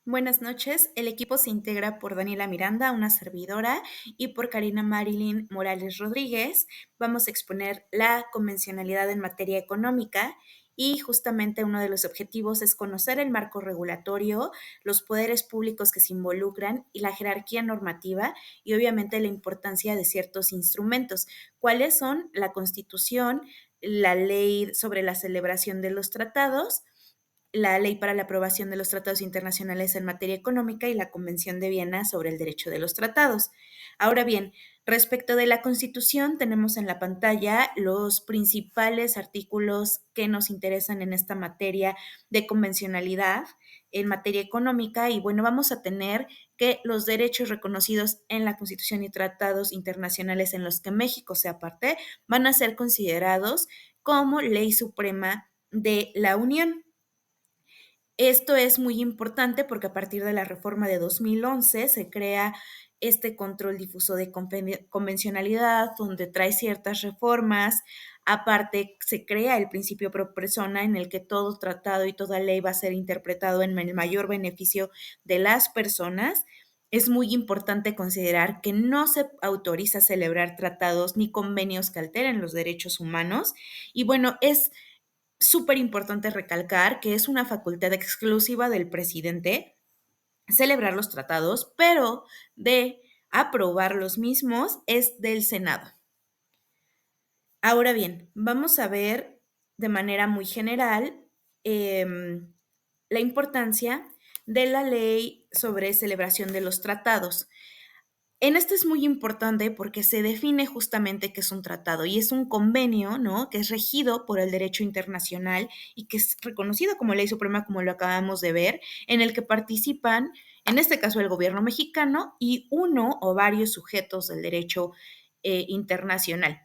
Buenas noches. El equipo se integra por Daniela Miranda, una servidora, y por Karina Marilyn Morales Rodríguez. Vamos a exponer la convencionalidad en materia económica y justamente uno de los objetivos es conocer el marco regulatorio, los poderes públicos que se involucran y la jerarquía normativa y obviamente la importancia de ciertos instrumentos. ¿Cuáles son? La Constitución, la ley sobre la celebración de los tratados, la Ley para la aprobación de los tratados internacionales en materia económica y la Convención de Viena sobre el derecho de los tratados. Ahora bien, respecto de la Constitución, tenemos en la pantalla los principales artículos que nos interesan en esta materia de convencionalidad en materia económica y bueno, vamos a tener que los derechos reconocidos en la Constitución y tratados internacionales en los que México sea parte van a ser considerados como ley suprema de la Unión. Esto es muy importante porque a partir de la reforma de 2011 se crea este control difuso de convencionalidad, donde trae ciertas reformas. Aparte, se crea el principio pro persona en el que todo tratado y toda ley va a ser interpretado en el mayor beneficio de las personas. Es muy importante considerar que no se autoriza celebrar tratados ni convenios que alteren los derechos humanos. Y bueno, es súper importante recalcar que es una facultad exclusiva del presidente celebrar los tratados, pero de aprobar los mismos es del Senado. Ahora bien, vamos a ver de manera muy general la importancia de la ley sobre celebración de los tratados. En este es muy importante porque se define justamente qué es un tratado y es un convenio, ¿no? Que es regido por el derecho internacional y que es reconocido como ley suprema, como lo acabamos de ver, en el que participan, en este caso, el gobierno mexicano y uno o varios sujetos del derecho internacional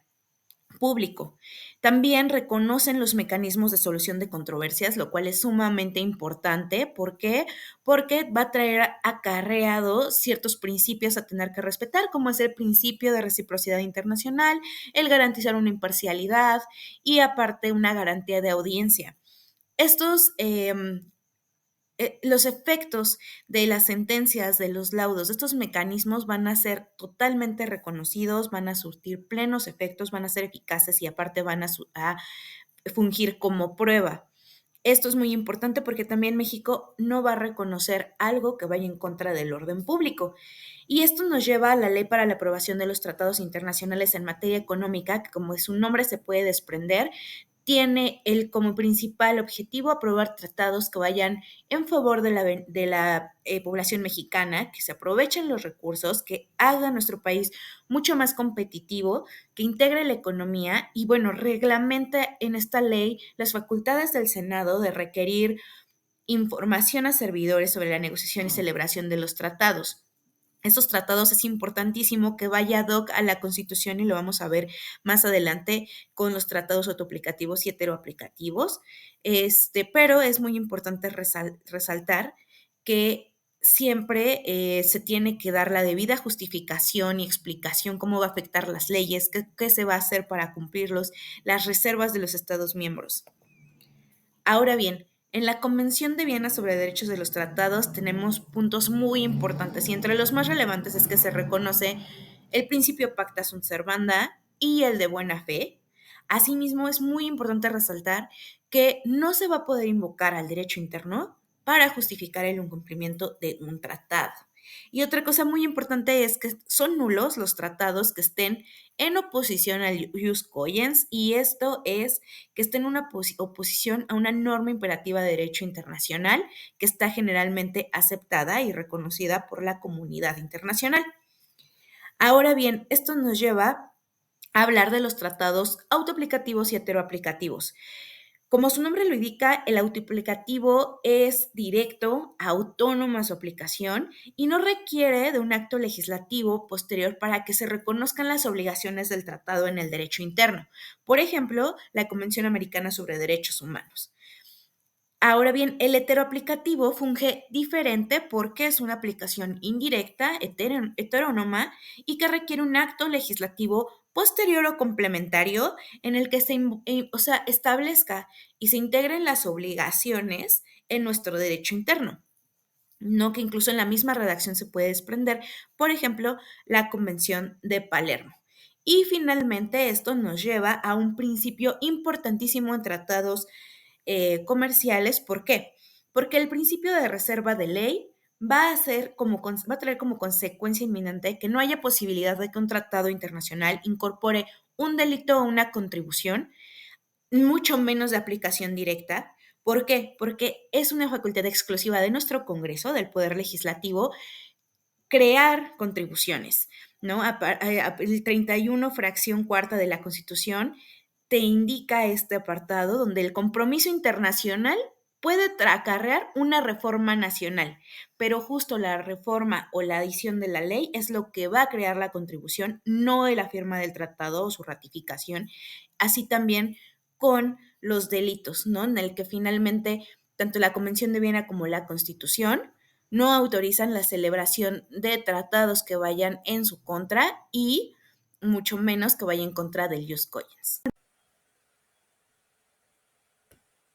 público. También reconocen los mecanismos de solución de controversias, lo cual es sumamente importante. ¿Por qué? Porque va a traer acarreado ciertos principios a tener que respetar, como es el principio de reciprocidad internacional, el garantizar una imparcialidad y aparte una garantía de audiencia. Estos los efectos de las sentencias, de los laudos, de estos mecanismos van a ser totalmente reconocidos, van a surtir plenos efectos, van a ser eficaces y aparte van a fungir como prueba. Esto es muy importante porque también México no va a reconocer algo que vaya en contra del orden público. Y esto nos lleva a la ley para la aprobación de los tratados internacionales en materia económica, que como de su nombre se puede desprender, tiene como principal objetivo aprobar tratados que vayan en favor de la población mexicana, que se aprovechen los recursos, que haga nuestro país mucho más competitivo, que integre la economía y, bueno, reglamenta en esta ley las facultades del Senado de requerir información a servidores sobre la negociación y celebración de los tratados. Estos tratados es importantísimo que vaya ad hoc a la Constitución y lo vamos a ver más adelante con los tratados autoaplicativos y heteroaplicativos. Pero es muy importante resaltar que siempre se tiene que dar la debida justificación y explicación cómo va a afectar las leyes, qué se va a hacer para cumplirlos, las reservas de los Estados miembros. Ahora bien, en la Convención de Viena sobre Derechos de los Tratados tenemos puntos muy importantes y entre los más relevantes es que se reconoce el principio pacta sunt servanda y el de buena fe. Asimismo, es muy importante resaltar que no se va a poder invocar al derecho interno para justificar el incumplimiento de un tratado. Y otra cosa muy importante es que son nulos los tratados que estén en oposición al jus cogens y esto es que esté en una oposición a una norma imperativa de derecho internacional que está generalmente aceptada y reconocida por la comunidad internacional. Ahora bien, esto nos lleva a hablar de los tratados autoaplicativos y heteroaplicativos. Como su nombre lo indica, el autoaplicativo es directo, autónomo a su aplicación y no requiere de un acto legislativo posterior para que se reconozcan las obligaciones del tratado en el derecho interno. Por ejemplo, la Convención Americana sobre Derechos Humanos. Ahora bien, el heteroaplicativo funge diferente porque es una aplicación indirecta, heterónoma y que requiere un acto legislativo posterior o complementario en el que establezca y se integren las obligaciones en nuestro derecho interno. ¿no? Que incluso en la misma redacción se puede desprender, por ejemplo, la Convención de Palermo. Y finalmente esto nos lleva a un principio importantísimo en tratados comerciales. ¿Por qué? Porque el principio de reserva de ley va a traer como consecuencia inminente que no haya posibilidad de que un tratado internacional incorpore un delito o una contribución, mucho menos de aplicación directa. ¿Por qué? Porque es una facultad exclusiva de nuestro Congreso, del Poder Legislativo, crear contribuciones, ¿no? El 31 fracción cuarta de la Constitución te indica este apartado donde el compromiso internacional puede acarrear una reforma nacional, pero justo la reforma o la adición de la ley es lo que va a crear la contribución, no de la firma del tratado o su ratificación, así también con los delitos, ¿no? En el que finalmente tanto la Convención de Viena como la Constitución no autorizan la celebración de tratados que vayan en su contra y mucho menos que vayan en contra del Ius Cogens.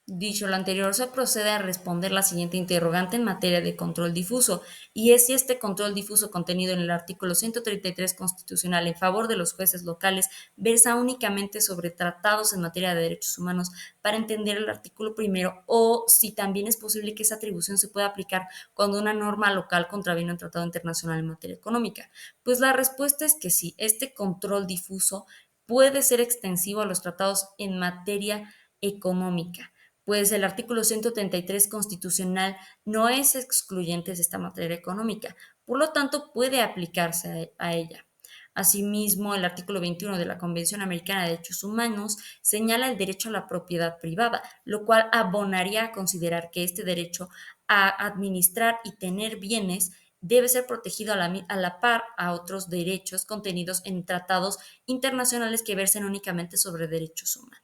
Dicho lo anterior, se procede a responder la siguiente interrogante en materia de control difuso, y es si este control difuso contenido en el artículo 133 constitucional en favor de los jueces locales versa únicamente sobre tratados en materia de derechos humanos para entender el artículo primero, o si también es posible que esa atribución se pueda aplicar cuando una norma local contraviene un tratado internacional en materia económica. Pues la respuesta es que sí, este control difuso puede ser extensivo a los tratados en materia económica, pues el artículo 133 constitucional no es excluyente de esta materia económica, por lo tanto puede aplicarse a ella. Asimismo, el artículo 21 de la Convención Americana de Derechos Humanos señala el derecho a la propiedad privada, lo cual abonaría a considerar que este derecho a administrar y tener bienes debe ser protegido a la par a otros derechos contenidos en tratados internacionales que versen únicamente sobre derechos humanos.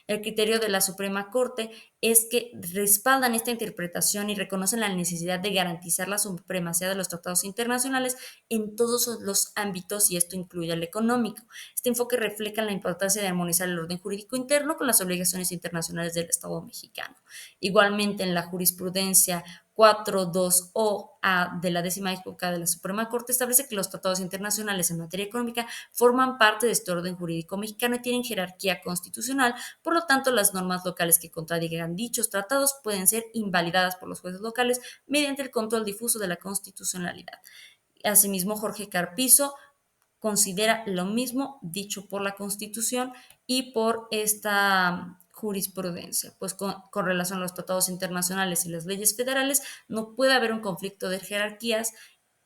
El criterio de la Suprema Corte es que respaldan esta interpretación y reconocen la necesidad de garantizar la supremacía de los tratados internacionales en todos los ámbitos, y esto incluye el económico. Este enfoque refleja la importancia de armonizar el orden jurídico interno con las obligaciones internacionales del Estado mexicano. Igualmente, en la jurisprudencia 4.2o-a de la 10ª época de la Suprema Corte establece que los tratados internacionales en materia económica forman parte de este orden jurídico mexicano y tienen jerarquía constitucional. Por lo tanto, las normas locales que contradigan dichos tratados pueden ser invalidadas por los jueces locales mediante el control difuso de la constitucionalidad. Asimismo, Jorge Carpizo considera lo mismo dicho por la Constitución y por esta jurisprudencia, pues con relación a los tratados internacionales y las leyes federales no puede haber un conflicto de jerarquías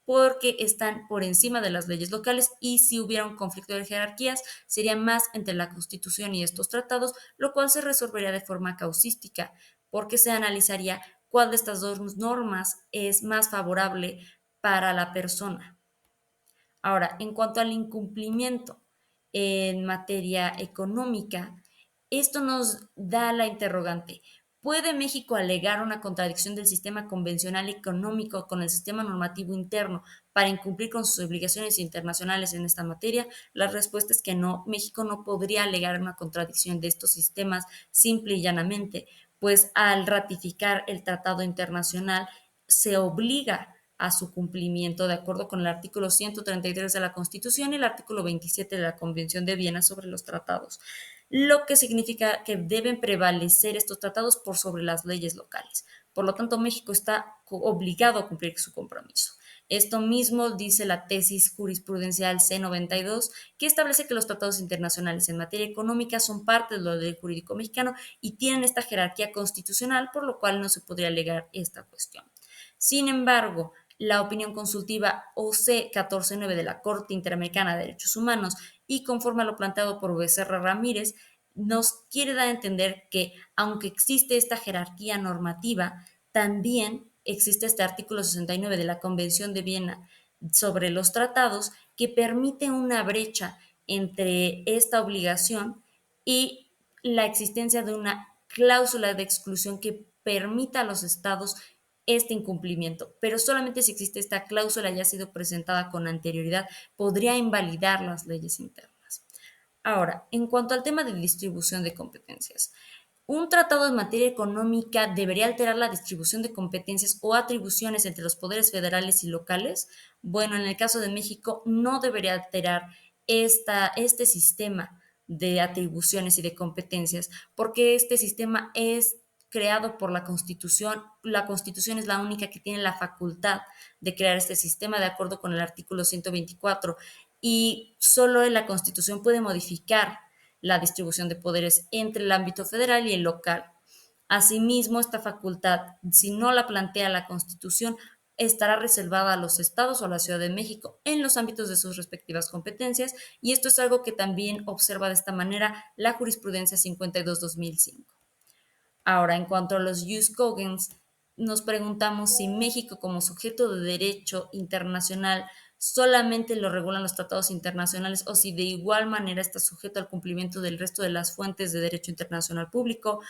porque están por encima de las leyes locales, y si hubiera un conflicto de jerarquías sería más entre la Constitución y estos tratados, lo cual se resolvería de forma causística porque se analizaría cuál de estas dos normas es más favorable para la persona. Ahora, en cuanto al incumplimiento en materia económica, esto nos da la interrogante: ¿puede México alegar una contradicción del sistema convencional económico con el sistema normativo interno para incumplir con sus obligaciones internacionales en esta materia? La respuesta es que no. México no podría alegar una contradicción de estos sistemas simple y llanamente, pues al ratificar el tratado internacional se obliga a su cumplimiento de acuerdo con el artículo 133 de la Constitución y el artículo 27 de la Convención de Viena sobre los tratados, lo que significa que deben prevalecer estos tratados por sobre las leyes locales. Por lo tanto, México está obligado a cumplir su compromiso. Esto mismo dice la tesis jurisprudencial C92, que establece que los tratados internacionales en materia económica son parte del orden jurídico mexicano y tienen esta jerarquía constitucional, por lo cual no se podría alegar esta cuestión. Sin embargo, la opinión consultiva OC 14.9 de la Corte Interamericana de Derechos Humanos, y conforme a lo planteado por Becerra Ramírez, nos quiere dar a entender que, aunque existe esta jerarquía normativa, también existe este artículo 69 de la Convención de Viena sobre los tratados, que permite una brecha entre esta obligación y la existencia de una cláusula de exclusión que permita a los estados este incumplimiento, pero solamente si existe esta cláusula y ha sido presentada con anterioridad, podría invalidar las leyes internas. Ahora, en cuanto al tema de distribución de competencias, ¿Un tratado en materia económica debería alterar la distribución de competencias o atribuciones entre los poderes federales y locales? Bueno, en el caso de México no debería alterar este sistema de atribuciones y de competencias, porque este sistema es creado por la Constitución. La Constitución es la única que tiene la facultad de crear este sistema de acuerdo con el artículo 124 y solo la Constitución puede modificar la distribución de poderes entre el ámbito federal y el local. Asimismo, esta facultad, si no la plantea la Constitución, estará reservada a los estados o a la Ciudad de México en los ámbitos de sus respectivas competencias, y esto es algo que también observa de esta manera la jurisprudencia 52-2005. Ahora, en cuanto a los jus cogens, nos preguntamos si México como sujeto de derecho internacional solamente lo regulan los tratados internacionales o si de igual manera está sujeto al cumplimiento del resto de las fuentes de derecho internacional público.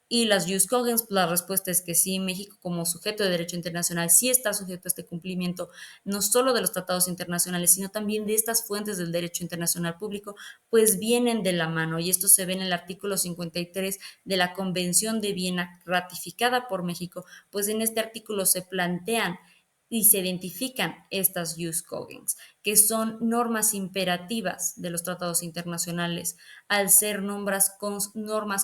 Y las jus cogens, pues la respuesta es que sí, México como sujeto de derecho internacional sí está sujeto a este cumplimiento, no solo de los tratados internacionales, sino también de estas fuentes del derecho internacional público, pues vienen de la mano. Y esto se ve en el artículo 53 de la Convención de Viena ratificada por México, pues en este artículo se plantean y se identifican estas jus cogens, que son normas imperativas de los tratados internacionales, al ser normas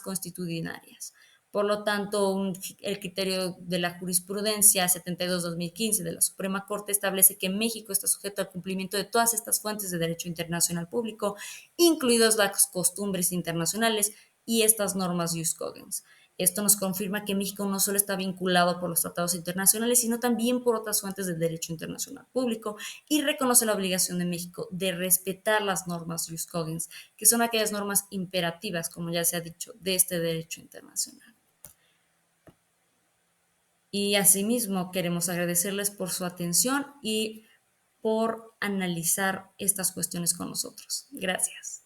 constitucionarias. Por lo tanto, el criterio de la jurisprudencia 72-2015 de la Suprema Corte establece que México está sujeto al cumplimiento de todas estas fuentes de derecho internacional público, incluidas las costumbres internacionales y estas normas jus cogens. Esto nos confirma que México no solo está vinculado por los tratados internacionales, sino también por otras fuentes del derecho internacional público, y reconoce la obligación de México de respetar las normas jus cogens, que son aquellas normas imperativas, como ya se ha dicho, de este derecho internacional. Y asimismo queremos agradecerles por su atención y por analizar estas cuestiones con nosotros. Gracias.